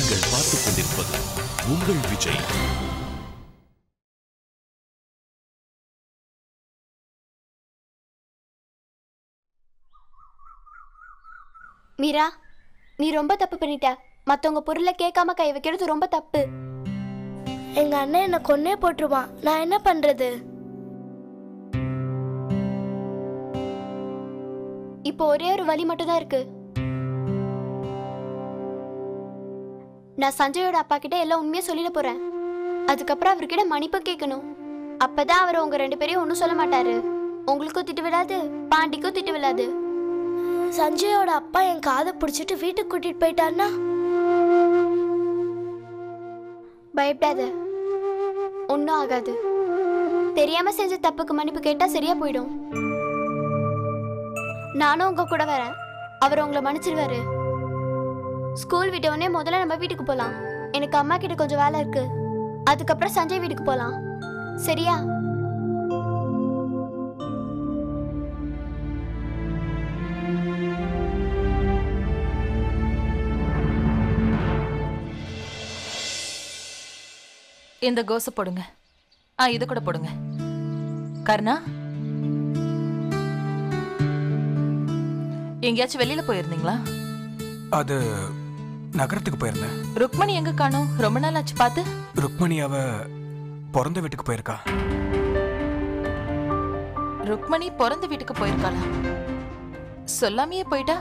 நீங்கள் பார்த்துக் கொண்டிருப்பது உங்கள் விஜய். மீரா, நீ ரொம்ப தப்பு பண்ணிட்ட. மத்தவங்க பொருளை கேட்காம கை வைக்கிறது ரொம்ப தப்பு. எங்க அண்ணன் என்ன கொன்னே போட்டுருவான். நான் என்ன பண்றது? இப்போ ஒரே ஒரு வழி மட்டும் தான் இருக்கு. நான் சஞ்சயோட அப்பா கிட்ட எல்லாம் உண்மையா சொல்லிட போறேன். அதுக்கப்புறம் அவர்கிட்ட மன்னிப்பு கேட்கணும். அப்பதான் அவர் உங்க 2 பேரையும் ஒன்னும் சொல்ல மாட்டாரு. உங்களுக்கும் திட்டு விடாது, பாண்டிக்கும் திட்டு விடாது. சஞ்சயோட அப்பா என் காதை பிடிச்சிட்டு வீட்டுக்கு கூட்டிட்டு போயிட்டான்னா? பயப்படாத, ஒன்னும் ஆகாது. தெரியாம செஞ்ச தப்புக்கு மன்னிப்பு கேட்டா சரியா போயிடும். நானும் உங்க கூட வரேன். அவர் உங்களை மன்னிச்சிருவாரு. ஸ்கூல் விட்ட உடனே முதல்ல நம்ம வீட்டுக்கு போலாம். எனக்கு அம்மா கிட்ட கொஞ்சம் வேலை இருக்கு. அதுக்கப்புறம் சஞ்சய் வீட்டுக்கு போலாம். சரியா? இந்த கோசை போடுங்க. இது கூட போடுங்க. கர்ணா, எங்கேயாச்சும் வெளியில போயிருந்தீங்களா? அது நகரத்துக்கு போயிருந்தேன். ருக்மணி எங்க காணோம்? ரொம்ப நாள் ஆச்சு பார்த்து. ருக்மணி அவ பிறந்த வீட்டுக்கு போயிருக்கா. ருக்மணி பிறந்த வீட்டுக்கு போயிருக்காளா? சொல்லாமையே போயிட்டா?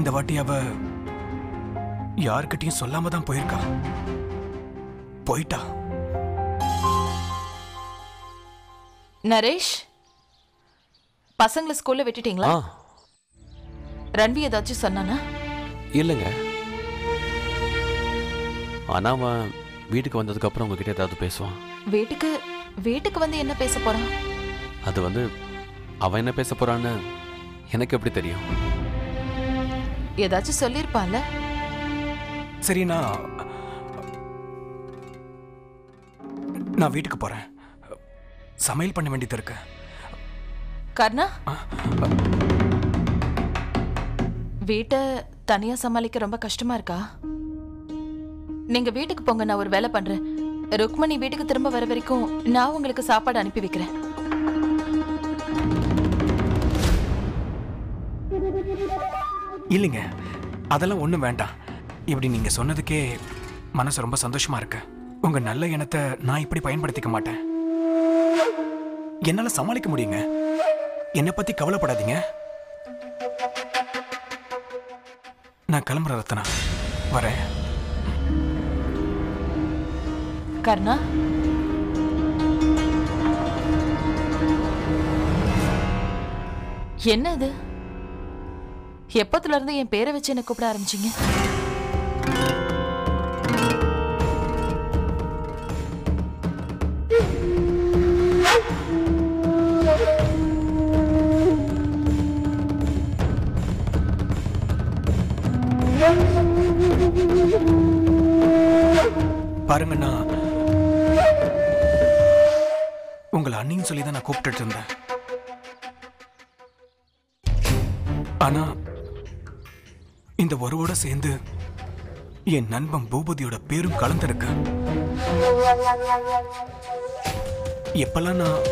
இந்த வாட்டி அவ யார்கிட்டயும் சொல்லாம தான் போயிருக்கா. போயிட்டா. நரேஷ், பசங்களை ஸ்கூல்ல விட்டுட்டீங்களா? ரன்வி ஏதாச்சும் சொன்னானா? இல்லைங்க. ஆனா அவன் வீட்டுக்கு வந்ததுக்கு அப்புறம் உங்ககிட்ட ஏதாவது பேசுவான். வீட்டுக்கு வந்து என்ன பேச போறான்? அது வந்து அவன் என்ன பேச போறான்னு எனக்கு எப்படி தெரியும்? ஏதாச்சும் சொல்லியிருப்பான்ல. சரி, நான் வீட்டுக்கு போறேன். சமையல் பண்ண வேண்டியது இருக்கு. கர்ணா, வீட்டை தனியா சமாளிக்க ரொம்ப கஷ்டமா இருக்கா? நீங்க வீட்டுக்கு போங்க, நான் ஒரு வேலை பண்றேன். ருக்மணி வீட்டுக்கு திரும்ப வர வரைக்கும் நான் உங்களுக்கு சாப்பாடு அனுப்பி வைக்கிறேன். இல்லைங்க, அதெல்லாம் ஒண்ணும் வேண்டாம். இப்படி நீங்க சொன்னதுக்கே மனசு ரொம்ப சந்தோஷமா இருக்கு. உங்க நல்ல எண்ணத்தை நான் இப்படி பயன்படுத்திக்க மாட்டேன். என்னால சமாளிக்க முடியுங்க. என்னை பத்தி கவலைப்படாதீங்க. நான் கிளம்புற ரத்னா, வரேன். கர்ணா, என்ன இது? எப்பத்துல இருந்து என் பேரை வச்சு என்ன கூப்பிட ஆரம்பிச்சீங்க? பாருங்கண்ணா, உங்களை அண்ணின்னு சொல்லி தான் நான் கூப்பிட்டு இருந்தேன். ஆனா இந்த ஒருவோட சேர்ந்து என் நண்பன் பூபதியோட பேரும் கலந்திருக்கு. எப்பெல்லாம் நான்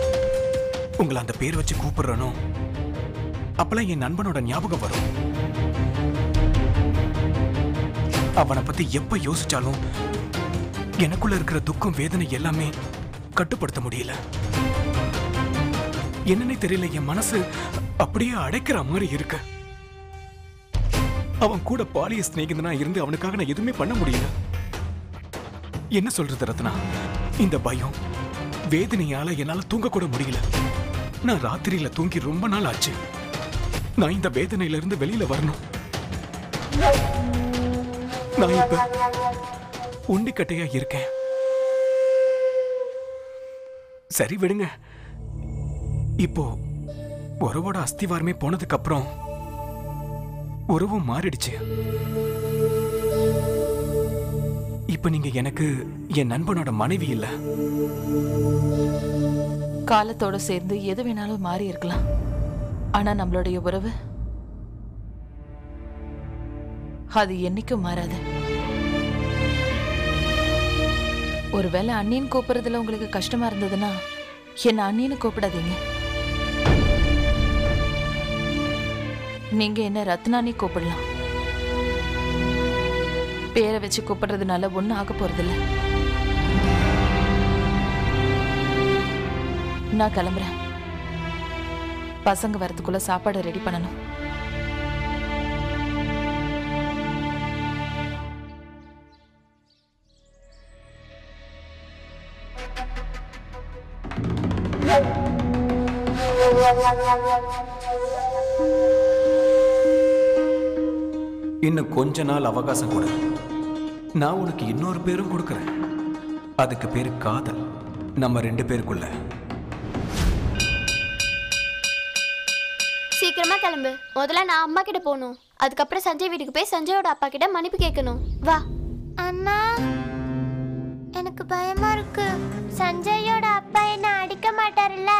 உங்களை அந்த பேர் வச்சு கூப்பிடுறனோ அப்பெல்லாம் என் நண்பனோட ஞாபகம் வரும். அவனை பத்தி எப்ப யோசிச்சாலும் எனக்குள்ள இருக்கிற துக்கம், வேதனை எல்லாமே கட்டுப்படுத்த முடியல. என்னன்னே தெரியல, என் மனசு அப்படியே அடைக்கிற மாதிரி இருக்கு. அவன் கூட பாலிய சிநேகிதனா இருந்து அவனுக்காக நான் எதுவுமே பண்ண முடியல. என்ன சொல்றது ரத்னா, இந்த பயம், வேதனையால என்னால தூங்க கூட முடியல. நான் ராத்திரியில தூங்கி ரொம்ப நாள் ஆச்சு. நான் இந்த வேதனையில இருந்து வெளியில வரணும். நான் இப்ப உண்டிக்கட்டையா இருக்கேன். சரி விடுங்க. இப்போ உறவோட அஸ்திவாரமே போனதுக்கு அப்புறம் உறவும் மாறிடுச்சு. இப்ப நீங்க எனக்கு என் நண்பனோட மனைவி இல்ல. காலத்தோட சேர்ந்து எது வேணாலும் மாறி இருக்கலாம். ஆனா நம்மளுடைய உறவு அது என்னைக்கும் மாறாது. ஒருவேளை அண்ணின்னு கூப்பிடுறதுல உங்களுக்கு கஷ்டமா இருந்ததுன்னா என்ன அண்ணின்னு கூப்பிடாதீங்க. நீங்க என்ன ரத்னானி கூப்பிடலாம். பேரை வச்சு கூப்பிடுறதுனால ஒன்னும் ஆக போறதில்ல. நான் கிளம்புறேன். பசங்க வரதுக்குள்ள சாப்பாடு ரெடி பண்ணணும். இன்னும் கொஞ்ச நாள் அவகாசம் கொடு. நான் உனக்கு இன்னொரு பேரும் கொடுக்கறேன். அதுக்கு பேரு காதல். நம்ம 2 பேருக்குள்ள. சீக்கிரமா கிளம்பு. முதல்ல நான் அம்மா கிட்ட போகணும். அதுக்கப்புறம் சஞ்சய் வீட்டுக்கு போய் சஞ்சயோட அப்பா கிட்ட மன்னிப்பு கேட்கணும். வா. அண்ணா, எனக்கு பயமா இருக்கு. சஞ்சயோட அப்பா என்ன அடிக்க மாட்டாருல்ல?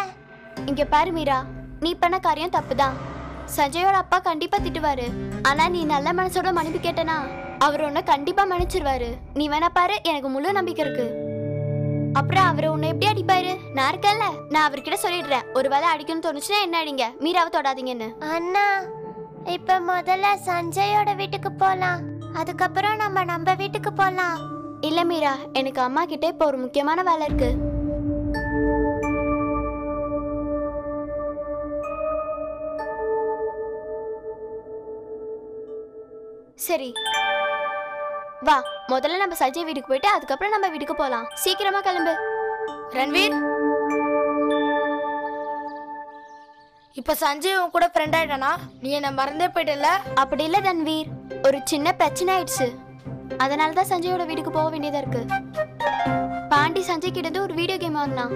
இங்க பாரு மீரா, நீ பண்ண காரியம் தப்புதான். சஞ்சயோட அப்பா கண்டிப்பா திட்டுவாரு. ஆனா நீ நல்ல மனசோட மன்னிப்பு கேட்டனா அவர் உன்னை கண்டிப்பா மன்னிச்சிருவாரு. நீ வேணா பாரு, எனக்கு முழு நம்பிக்கை இருக்கு. அப்புறம் அவர் உன்னை எப்படி அடிப்பாரு? நான் இருக்கேன்ல, நான் அவர்கிட்ட சொல்லிடுறேன். ஒருவேளை அடிக்கணும்னு தோணுச்சுன்னா என்ன அடிங்க, மீராவை தொடாதீங்கன்னு. அண்ணா, இப்ப முதல்ல சஞ்சயோட வீட்டுக்கு போலாம். அதுக்கப்புறம் நம்ம வீட்டுக்கு போலாம். இல்ல மீரா, எனக்கு அம்மா கிட்ட இப்போ ஒரு முக்கியமான வேலை இருக்கு. சரி வா, முதல்ல நம்ம சஞ்சய் வீட்டுக்கு போயிட்டு அதுக்கப்புறம் நம்ம வீட்டுக்கு போலாம். சீக்கிரமா கிளம்பு. ரன்வீர், இப்ப சஞ்சய் உன் கூட ஃப்ரெண்ட் ஆயிட்டானா? நீ என்ன மறந்தே போயிட்டல? அப்படி இல்ல தன்வீர், ஒரு சின்ன பிரச்சனை ஆயிடுச்சு. அதனாலதான் சஞ்சயோட வீட்டுக்கு போக வேண்டியதா இருக்கு. பாண்டி சஞ்சய் கிட்ட இருந்து ஒரு வீடியோ கேம் வாங்கினான்.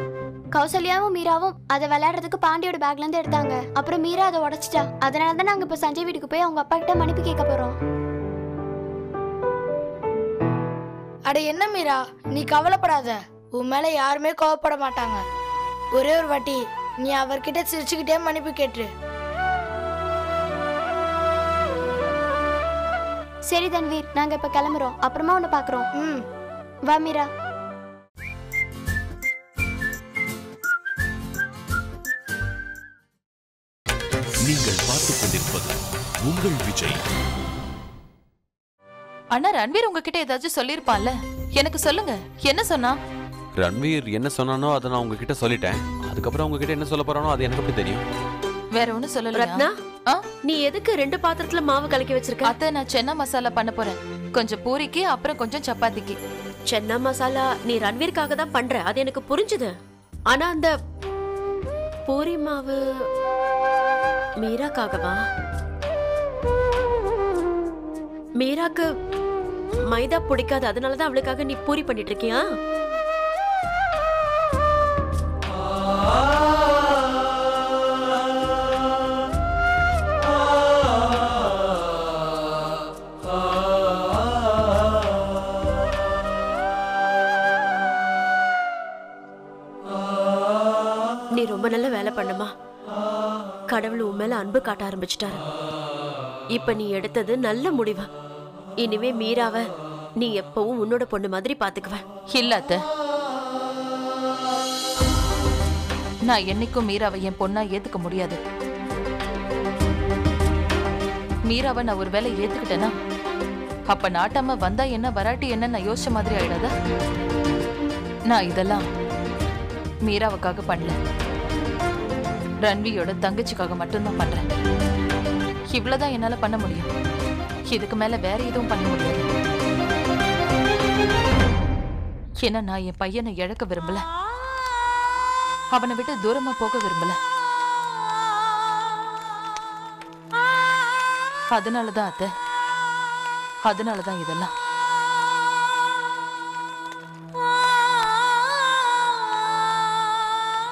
கௌசல்யாவும் மீராவும் அதை விளையாடுறதுக்கு பாண்டியோட பேக்ல இருந்து எடுத்தாங்க. அப்புறம் மீரா அதை உடைச்சிட்டா. அதனாலதான் நாங்க இப்ப சஞ்சய் வீட்டுக்கு போய் அவங்க அப்பா கிட்ட மன்னிப்பு கேட்க போறோம். அட என்ன மீரா, நீ கவலைப்படாத. உன் மேல யாருமே கோவப்பட மாட்டாங்க. ஒரே ஒரு வாட்டி நீ அவர்கிட்ட சிரிச்சுக்கிட்டே மன்னிப்பு கேட்டு. சரி தன்வீர், நாங்க இப்ப கிளம்புறோம். அப்புறமா உன்னை பாக்குறோம். வா மீரா. நீங்கள் பார்த்துக் கொண்டிருப்பது உங்கள் விஜய். அண்ணா, ரன்வீர் உங்ககிட்ட ஏதாச்சும் சொல்லிருப்பான்ல, எனக்கு சொல்லுங்க. என்ன சொன்னா? ரன்வீர் என்ன சொன்னானோ அதை நான் உங்ககிட்ட சொல்லிட்டேன். அதுக்கப்புறம் உங்ககிட்ட என்ன சொல்ல போறானோ அது எனக்கு எப்படி தெரியும்? வேற ஒண்ணும் சொல்லல. ரத்னா, நீ எதுக்கு 2 பாத்திரத்துல மாவு கலக்கி வச்சிருக்க? அத்தை, நான் சென்னா மசாலா பண்ண போறேன். கொஞ்சம் பூரிக்கு, அப்புறம் கொஞ்சம் சப்பாத்திக்கு. சென்னா மசாலா நீ ரன்வீர்க்காக தான் பண்ற, அது எனக்கு புரிஞ்சுது. ஆனா அந்த பூரி மாவு மீராக்காகவா? மீராக்கு மைதா பிடிக்காது, அதனாலதான் அவளுக்காக நீ பூரி பண்ணிட்டு இருக்கியா? நீ ரொம்ப நல்ல வேலை பண்ணுமா. கடவுள் உன் மேல அன்பு காட்ட ஆரம்பிச்சிட்டாரு. இப்ப நீ எடுத்தது நல்ல முடிவு. இனிமே மீராவ நீ எப்பவும் உன்னோட பொண்ணு மாதிரி பாத்துக்குவ. இல்ல அத்தை, நான் என்னைக்கும் மீராவை என் பொண்ணா ஏத்துக்க முடியாது. மீராவை நான் ஒரு வேலை ஏத்துக்கிட்டேன்னா அப்ப நாட்டாம வந்தா என்ன, வராட்டி என்ன நான் யோசிச்ச மாதிரி ஆயிடாத. நான் இதெல்லாம் மீராவுக்காக பண்ணல, ரன்வியோட தங்கச்சிக்காக மட்டும்தான் பண்றேன். இவ்வளவுதான் என்னால பண்ண முடியும். இதுக்கு மேல வேற எதுவும் பண்ண முடியாது. ஏன்னா நான் என் பையனை இழக்க விரும்பல, அவனை விட்டு தூரமா போக விரும்பல. அதனாலதான் அத்தை, அதனாலதான் இதெல்லாம்.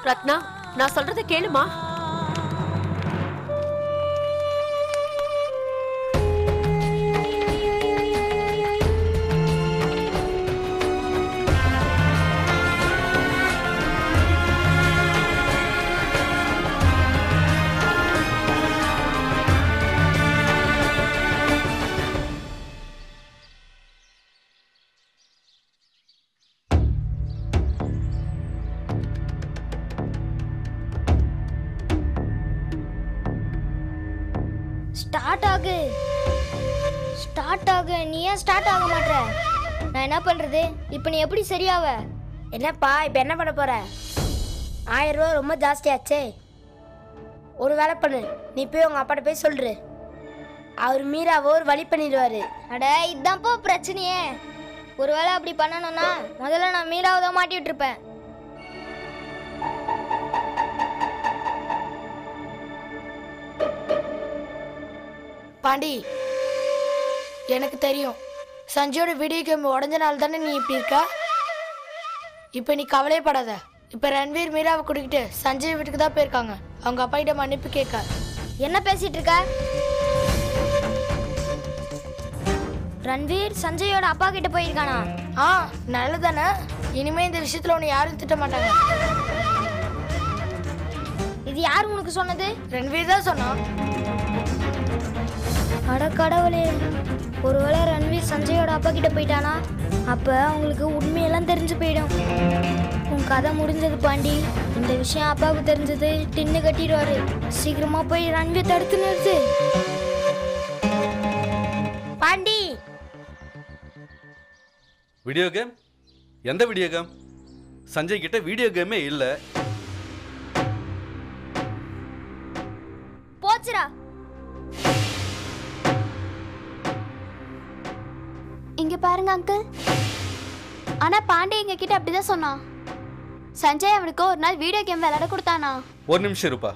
ரத்னா, நான் சொல்றத கேளுமா. ஸ்டார்ட் ஆகு. நீ ஏன் ஸ்டார்ட் ஆக மாட்ற? நான் என்ன பண்றது? இப்போ நீ எப்படி சரியாவ? என்னப்பா இப்போ என்ன பண்ண போற? 1000 ரூபா ரொம்ப ஜாஸ்தியாச்சே. ஒரு வேலை பண்ணு, நீ போய் உங்க அப்பாட்ட போய் சொல்று. அவர் மீராவை ஒரு வழி பண்ணிடுவாரு. அட இதுதான்ப்பா பிரச்சனையே. ஒருவேளை அப்படி பண்ணணும்னா முதல்ல நான் மீராவை தான் மாட்டி விட்டுருப்பேன். பாண்டி, எனக்கு தெரியும் சஞ்சயோட வீடியோ கேம் உடஞ்சனால தானே நீ இப்படி இருக்க. இப்போ நீ கவலைப்படாத. இப்போ ரன்வீர் மீராவை கூட்டிக்கிட்டு சஞ்சய் வீட்டுக்கு தான் போயிருக்காங்க. அவங்க அப்பா கிட்ட மன்னிப்பு கேட்க. என்ன பேசிட்டு இருக்க? ரன்வீர் சஞ்சயோட அப்பா கிட்ட போயிருக்கானா? நல்லதானே. இனிமே இந்த விஷயத்துல உன்னை யாரும் திட்ட மாட்டாங்க. இது யார் உனக்கு சொன்னது? ரன்வீர் தான் சொன்னான். அட கடவுளே, ஒருவேளை ரன்வீர் சஞ்சயோட அப்பா கிட்ட போயிட்டானா அப்ப அவங்களுக்கு உண்மையெல்லாம் தெரிஞ்சு போயிடும். உன் கதை முடிஞ்சது பாண்டி. இந்த விஷயம் அப்பாவுக்கு தெரிஞ்சது டின்னு கட்டிடுவாரு. சீக்கிரமா போய் ரன்வீர் தடுத்து நிறுத்து பாண்டி. Video game? எந்த வீடியோ கேம்? சஞ்சய் கிட்ட வீடியோ கேமே இல்ல. போச்சுடா. இங்க பாருங்க அங்கிள். ஆனா பாண்டே எங்க கிட்ட அப்படிதான் சொன்னான். சஞ்சய் அவனுக்கு ஒரு நாள் வீடியோ கேம் விளையாட கொடுத்தானா? ஒரு நிமிஷம் இருப்பா,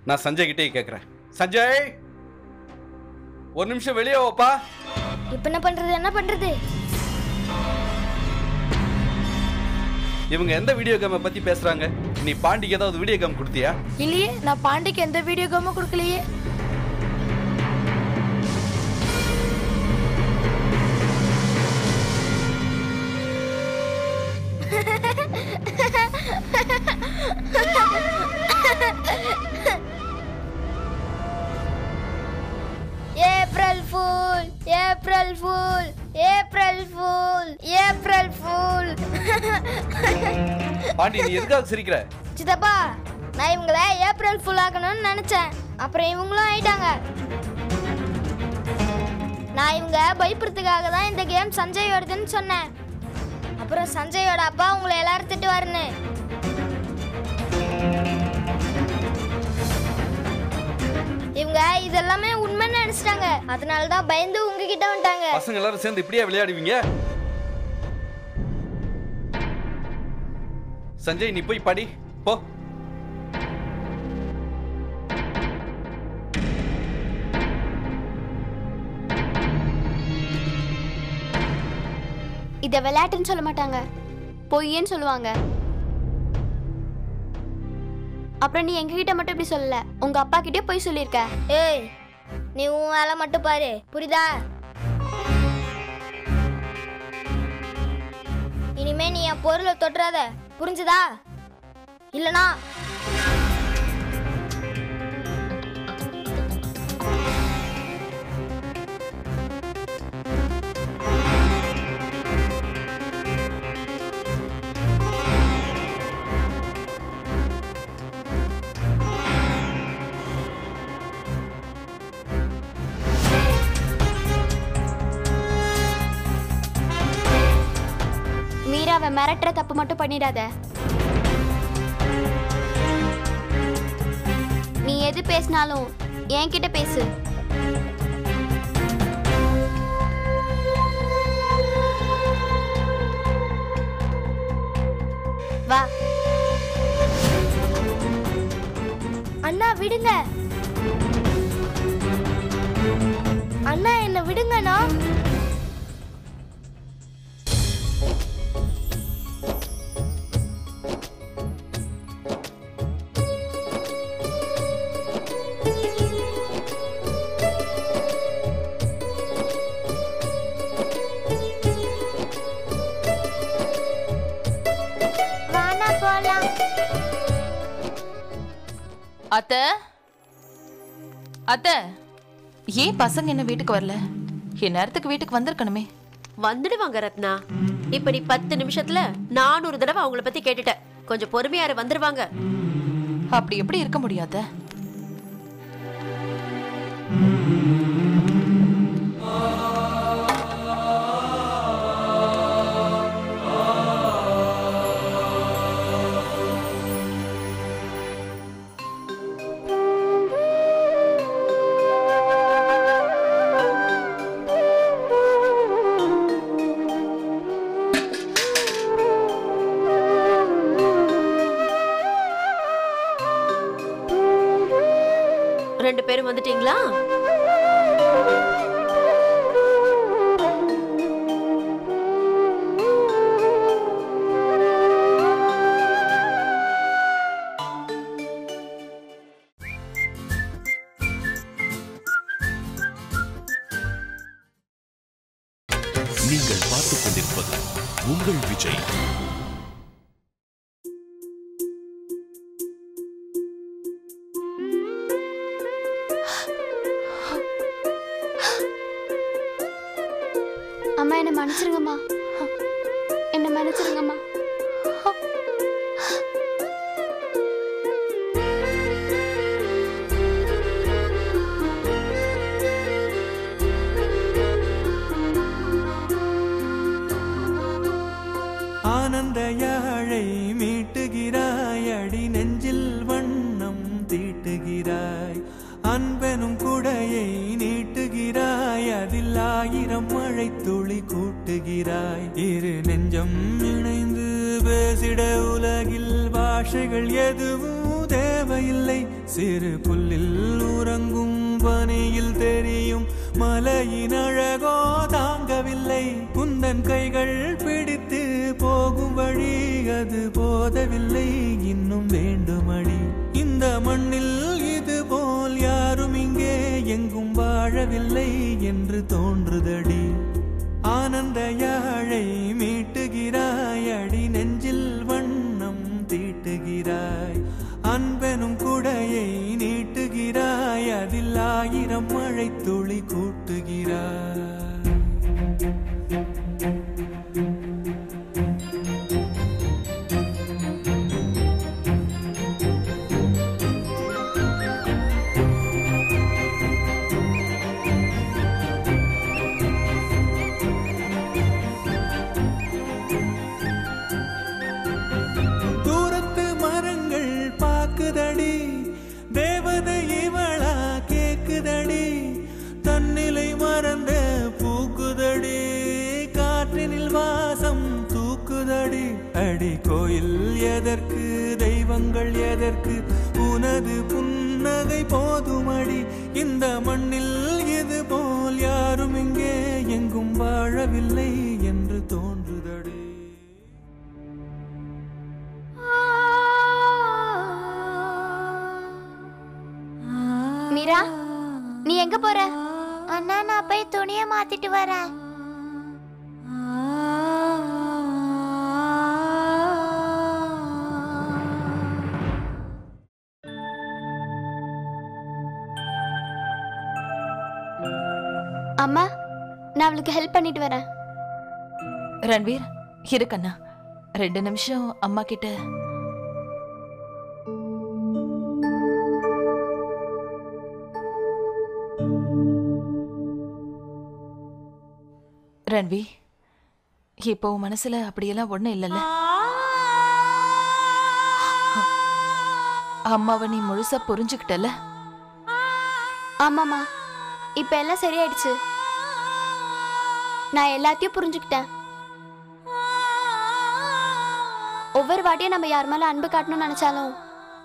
நான் சஞ்சய் கிட்டே கேக்குறேன். சஞ்சய், ஒரு நிமிஷம் வெளியே வாப்பா. இப்ப என்ன பண்றது? இவங்க எந்த வீடியோ கேமை பத்தி பேசுறாங்க? நீ பாண்டிக்கு ஏதாவது வீடியோ கேம் கொடுத்தியா? இல்லையே, நான் பாண்டிக்கு எந்த வீடியோ கேமும் கொடுக்கலையே. April fool. பாண்டி, நீ எதுக்காக சிரிக்கிற? சித்தப்பா, நான் இவங்கள ஏப்ரல் ஃபுல் ஆகணும்னு நினைச்சேன். அப்புறம் இவங்களும் ஆயிட்டாங்க. நான் இவங்க பயப்படுறதுக்காக தான் இந்த கேம் சஞ்சயோடதுன்னு சொன்னேன். அப்புறம் சஞ்சயோட அப்பா உங்களை எல்லாரும் திட்டுவாருன்னு. இவங்க இதெல்லாமே உண்மைன்னு நினைச்சிட்டாங்க. அதனாலதான் பயந்து உங்ககிட்ட வந்துட்டாங்க. பசங்க எல்லாரும் சேர்ந்து இப்படியே விளையாடுவீங்க? சஞ்சய், நீ போய் படி போ. இத விளையாட்டுன்னு சொல்ல மாட்டாங்க, பொய்யன்னு சொல்லுவாங்க. அப்புறம் நீ எங்க கிட்ட மட்டும் இப்படி சொல்லல, உங்க அப்பா கிட்டே போய் சொல்லிருக்க. ஏய், நீ உன் வேலை மட்டும் பாரு, புரியுதா? இனிமே நீ என் பொருளை தொட்டுறாத, புரிஞ்சுதா? இல்லனா மீராவை மிரட்டுற தப்பு மட்டும் பண்ணிடாத. நீ எது பேசினாலும் என்கிட்ட பேசு. வா. அண்ணா விடுங்க. அண்ணா என்ன விடுங்கண்ணா. அத்தை, அத்தை, ஏன் பசங்க என்ன வீட்டுக்கு வரல? என் நேரத்துக்கு வீட்டுக்கு வந்திருக்கணுமே. வந்துடுவாங்க ரத்னா. இப்ப நீ 10 நிமிஷத்துல 400 தடவை அவங்கள பத்தி கேட்டுட்ட. கொஞ்சம் பொறுமையாரு, வந்துருவாங்க. அப்படி எப்படி இருக்க முடியாத? போறீங்களா? நீங்கள் பார்த்துக் கொண்டிருப்பது உங்கள் விஜய். அம்மா என்ன மன்னிச்சிருங்கம்மா, என்ன மன்னிச்சிருங்கம்மா. ஆனந்த யாழை மீட்டுகிறாய், அடி நெஞ்சில் வண்ணம் தீட்டுகிறாய், அன்பெனும் குடையை நீட்டுகிறாய், அதில் 1000 மழை துளி கூட்டுகிறாய். இரு நெஞ்சம் இணைந்து பேசிட உலகில் பாஷைகள் எதுவும் தேவையில்லை. சிறு புல்லில் உறங்கும் பனியில் தெரியும் மலையின் அழகோ தாங்கவில்லை. குந்தன் கைகள் பிடித்து போகும் வழி அது போதவில்லை, இன்னும் வேண்டுமடி. இந்த மண்ணில் இது போல் யாரும் இங்கே எங்கும் வாழவில்லை என்று தோன்றுதடி. ஆனந்த யாழை மீட்டுகிறாய், அடி நெஞ்சில் வண்ணம் தீட்டுகிறாய், அன்பெனும் குடையை நீட்டுகிறாய், அதில் 1000 மழை துளி கூட்டுகிறாய். தேவதை இவளா கேக்குதடி, தன்னிலை மறந்த பூக்குதடி, காற்றினில் வாசம் தூக்குதடி. அடி கோயில் எதற்கு, தெய்வங்கள் எதற்கு, உனது புன்னகை போதுமடி. இந்த மண்ணில் இது போல் யாரும் இங்கே எங்கும் வாழவில்லை என்று தோன்றுதடி. மீரா, நீ எங்க போற? அண்ணா, நான் போய் துணியை மாத்திட்டு வரேன். அம்மா, நான் அவளுக்கு ஹெல்ப் பண்ணிட்டு வரேன். ரன்வீர், இருக்கண்ணா 2 நிமிஷம் அம்மா கிட்ட. ரன்வி, இப்போ மனசுல அப்படியெல்லாம் ஒண்ணும் இல்லைல்ல? அம்மாவை நீ முழுசா புரிஞ்சுக்கிட்டல? ஆமாம்மா, இப்ப எல்லாம் சரியாயிடுச்சு. நான் எல்லாத்தையும் புரிஞ்சுக்கிட்டேன். ஒவ்வொரு வாட்டியும் நம்ம யார் மேல அன்பு காட்டணும்னு நினைச்சாலும்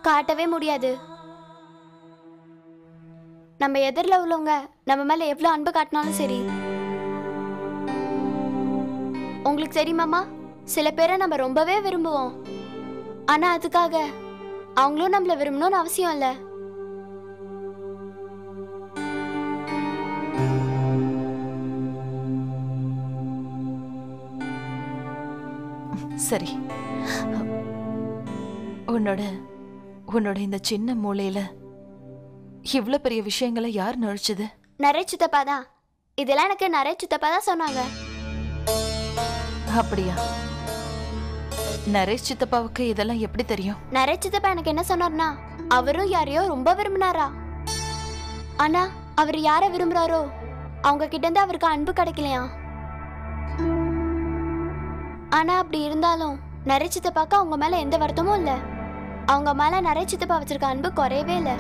காட்டவே முடியாது. நம்ம எதிரில் உள்ளவங்க நம்ம மேல எவ்வளவு அன்பு காட்டினாலும் சரி. உங்களுக்கு தெரியுமாமா, சில பேரை நம்ம ரொம்பவே விரும்புவோம். ஆனா அதுக்காக அவங்களும் நம்மள விரும்பணும்னு அவசியம் இல்ல. சரி, உன்னோட இந்த சின்ன மூளையில இவ்வளவு பெரிய விஷயங்களை யார் நுழைச்சது? நிறைய சித்தப்பா தான். இதெல்லாம் எனக்கு நிறைய சித்தப்பா தான் சொன்னாங்க. அப்படியா? நரேஷ் சித்தப்பாவுக்கு இதெல்லாம் எப்படி தெரியும்? நரேஷ் சித்தப்பா எனக்கு என்ன சொன்னார்னா, அவரும் யாரையோ ரொம்ப விரும்பினாரா. ஆனா அவர் யார விரும்புறாரோ அவங்க கிட்ட இருந்து அவருக்கு அன்பு கிடைக்கலையா. ஆனா அப்படி இருந்தாலும் நரேஷ் சித்தப்பாக்கு அவங்க மேல எந்த வருத்தமும் இல்ல. அவங்க மேல நரேஷ் சித்தப்பா வச்சிருக்க அன்பு குறையவே இல்லை.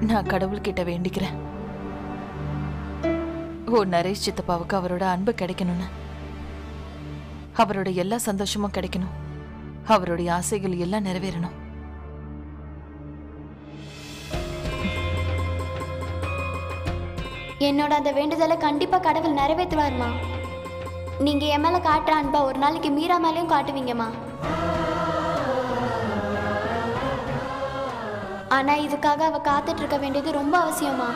நான் கடவுள்கிட்ட வேண்டிக்கிறேன், ஓ நரேஷ் சித்தப்பாவுக்கு அவரோட அன்பு கிடைக்கணும்னு. அவரோட எல்லா சந்தோஷமும் கிடைக்கணும். அவருடைய ஆசைகள் எல்லாம் நிறைவேறணும். என்னோட அந்த வேண்டுதலை கண்டிப்பா கடவுள் நிறைவேற்றுவாருமா. நீங்க என் மேல காட்டுற அன்பா ஒரு நாளைக்கு மீரா மேலேயும் காட்டுவீங்கம்மா. ஆனா இதுக்காக அவ காத்துட்டு இருக்க வேண்டியது ரொம்ப அவசியமா.